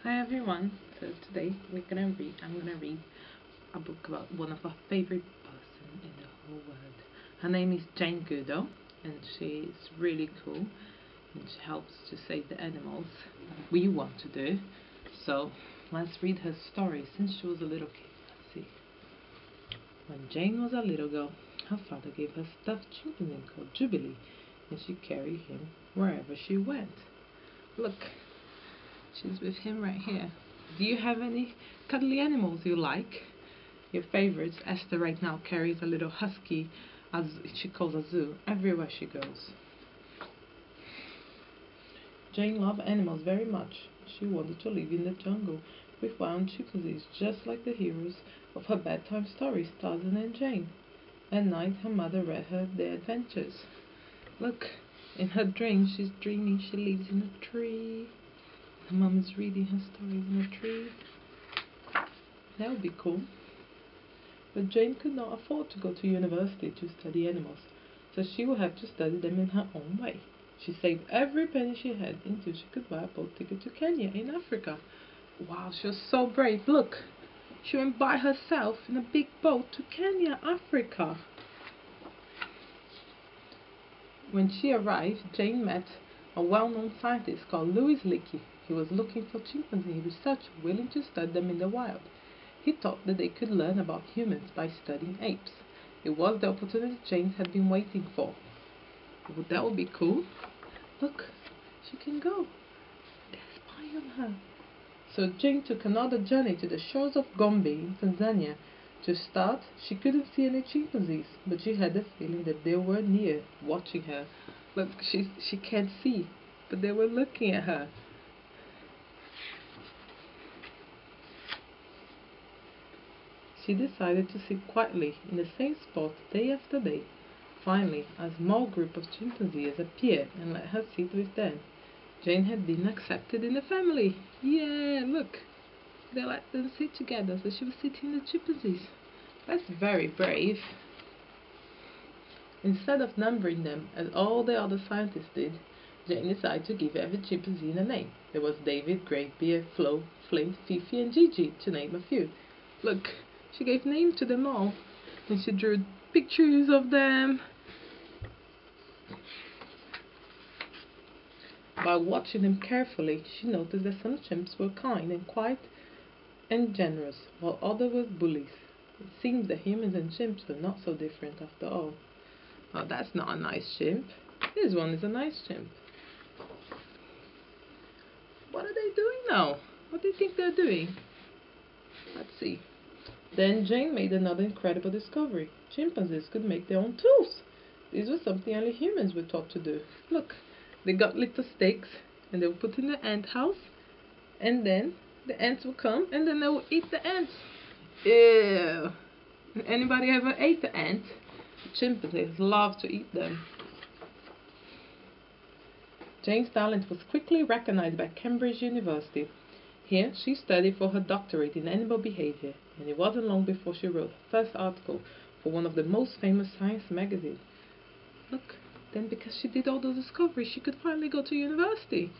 Hi everyone. So today I'm gonna read a book about one of our favorite person in the whole world. Her name is Jane Goodall, and she's really cool, and she helps to save the animals we want to do. So let's read her story since she was a little kid. Let's see. When Jane was a little girl, her father gave her a stuffed chimpanzee called Jubilee, and she carried him wherever she went. Look, she's with him right here. Do you have any cuddly animals you like? Your favorites. Esther right now carries a little husky, as she calls Azul, everywhere she goes. Jane loved animals very much. She wanted to live in the jungle with wild chimpanzees, just like the heroes of her bedtime stories, Tarzan and Jane. At night, her mother read her their adventures. Look, in her dreams, she's dreaming she lives in a tree. Her mom is reading her stories in a tree. That would be cool. But Jane could not afford to go to university to study animals, so she would have to study them in her own way. She saved every penny she had until she could buy a boat ticket to Kenya in Africa. Wow, she was so brave. Look, she went by herself in a big boat to Kenya, Africa. When she arrived, Jane met a well-known scientist called Louis Leakey. He was looking for chimpanzee researchers willing to study them in the wild. He thought that they could learn about humans by studying apes. It was the opportunity Jane had been waiting for. That would be cool. Look, she can go. They spy on her. So Jane took another journey to the shores of Gombe in Tanzania. To start, she couldn't see any chimpanzees, but she had the feeling that they were near, watching her. Look, she can't see, but they were looking at her. She decided to sit quietly in the same spot day after day. Finally, a small group of chimpanzees appeared and let her sit with them. Jane had been accepted in the family. Yeah, look. They let them sit together, so she was sitting with the chimpanzees. That's very brave. Instead of numbering them, as all the other scientists did, Jane decided to give every chimpanzee a name. There was David, Great Bear, Flo, Flint, Fifi, and Gigi, to name a few. Look, she gave names to them all, and she drew pictures of them. By watching them carefully, she noticed that some chimps were kind and quiet and generous, while others were bullies. It seems that humans and chimps were not so different after all. Oh, that's not a nice chimp. This one is a nice chimp. What are they doing now? What do you think they're doing? Let's see. Then Jane made another incredible discovery. Chimpanzees could make their own tools. This was something only humans were taught to do. Look, they got little sticks and they will put in the ant house, and then the ants will come and then they will eat the ants. Ew. Anybody ever ate the ant? Chimpanzees love to eat them. Jane's talent was quickly recognized by Cambridge University. Here, she studied for her doctorate in animal behavior, and it wasn't long before she wrote her first article for one of the most famous science magazines. Look, then because she did all those discoveries, she could finally go to university.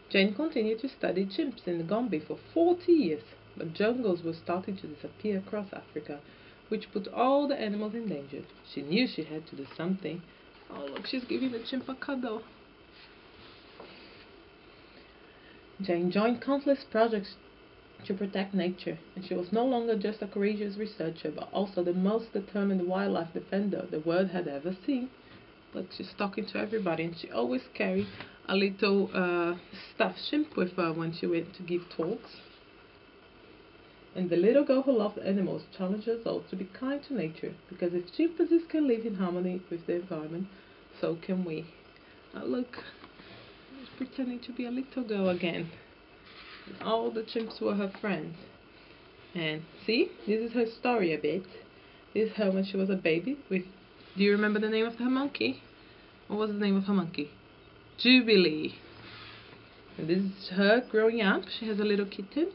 Jane continued to study chimps in Gombe for 40 years, but jungles were starting to disappear across Africa, which put all the animals in danger. She knew she had to do something. Oh, look, she's giving the chimp a cuddle. Jane joined countless projects to protect nature, and she was no longer just a courageous researcher, but also the most determined wildlife defender the world had ever seen. Look, she's talking to everybody, and she always carried a little stuffed chimp with her when she went to give talks. And the little girl who loved animals challenged us all to be kind to nature, because if chimpanzees can live in harmony with the environment, so can we. Look, she's pretending to be a little girl again. And all the chimps were her friends. And see, this is her story a bit. This is her when she was a baby. Do you remember the name of her monkey? What was the name of her monkey? Jubilee. And this is her growing up. She has a little kitten.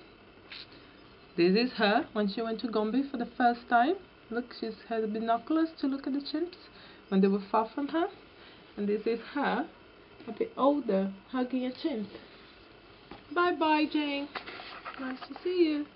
This is her when she went to Gombe for the first time. Look, she had binoculars to look at the chimps when they were far from her. And this is her, a bit older, hugging a chimp. Bye-bye, Jane. Nice to see you.